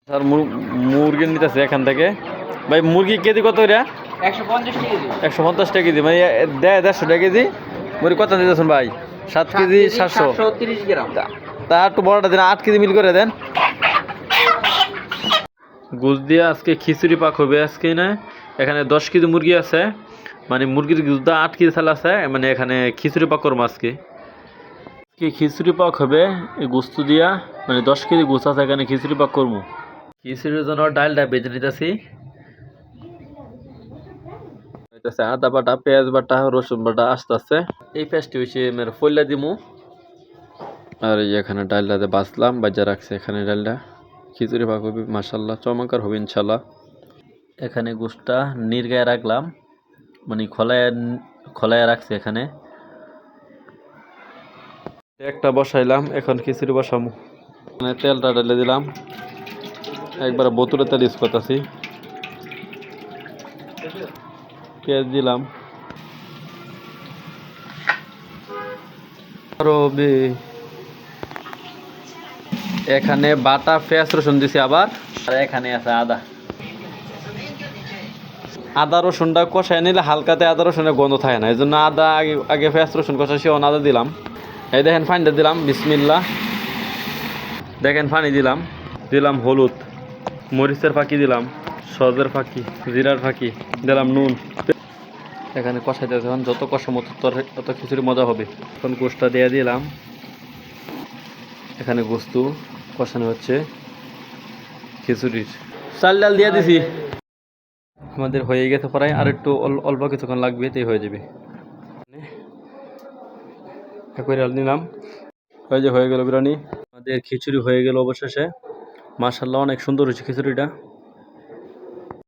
Sir মুরগি নিতেছে এখান থেকে। ভাই মুরগি কেজি কত এটা? 150 টাকা কেজি, মানে 150 টাকা কেজি। মুরগি কত দিতেছেন ভাই? 7 কেজি 730 গ্রাম। তা একটু বড়টা দেন, 8 কেজি মিল করে দেন। গোশ দিয়ে আজকে খিচুড়ি পাক হবে আজকে না। এখানে 10 কেজি মুরগি আছে, মানে মুরগির গোশটা 8 কেজি চাল আছে, মানে এখানে খিচুড়ি পাক করবো আজকে। খিচুড়ি পাক হবে এই গোস্ত দিয়া, মানে 10 কেজি গোস্ত আছে, এখানে খিচুড়ি পাক করবো। খিচুড়ির জন্য ডালটা বেজে নিতেছি। আদা বাটা, পেঁয়াজ বাটা, রসুন বাটা আস্তে আস্তে। এই পেঁয়াজটি হচ্ছে মেরে ফল্লা দিমু। আর এখানে ডালটা বাছলাম, বাজা রাখছে এখানে ডালটা। খিচুড়ি পাক হবে মাশাল্লাহ, চমৎকার হবে ইনশাল্লাহ। এখানে গোশটা নির্গায় রাখলাম, মানে খোলায় রাখছে এখানে। একটা বসাইলাম, এখন খিচুড়ি বসামু। মানে তেলটা ঢেলে দিলাম, একবার বোতলে তেল ইউজ করতেছি। পেঁয়াজ দিলাম, এখানে বাটা পেঁয়াজ রসুন দিছি আবার। আর এখানে আছে আদা রসুনটা কষায় নিলে হালকাতে আদা রসুনের গন্ধ থাকে না, এই জন্য আদা আগে পেঁয়াজ রসুন কষাইছি, আদা দিলাম। এই দেখেন পানিটা দিলাম, বিসমিল্লাহ। দেখেন পানি দিলাম হলুদ, মরিচের ফাঁকি দিলাম, সজের ফাঁকি, জিরার ফাঁকি দিলাম, নুন। এখানে কষাইতে যখন যত কষা মতো তত খিচুড়ি মজা হবে। এখন গোশটা দিয়ে দিলাম, এখানে গোস্ত কষানো হচ্ছে খিচুড়ির। চাল ডাল দিয়ে দিছি, আমাদের হয়ে গেছে প্রায়, আর একটু অল্প কিছুক্ষণ লাগবে, তাই হয়ে যাবে। নিলাম, হয়ে গেল বিরিয়ানি। আমাদের খিচুড়ি হয়ে গেল অবশেষে। মাশাআল্লাহ, অনেক সুন্দর হয়েছে খিচুড়িটা।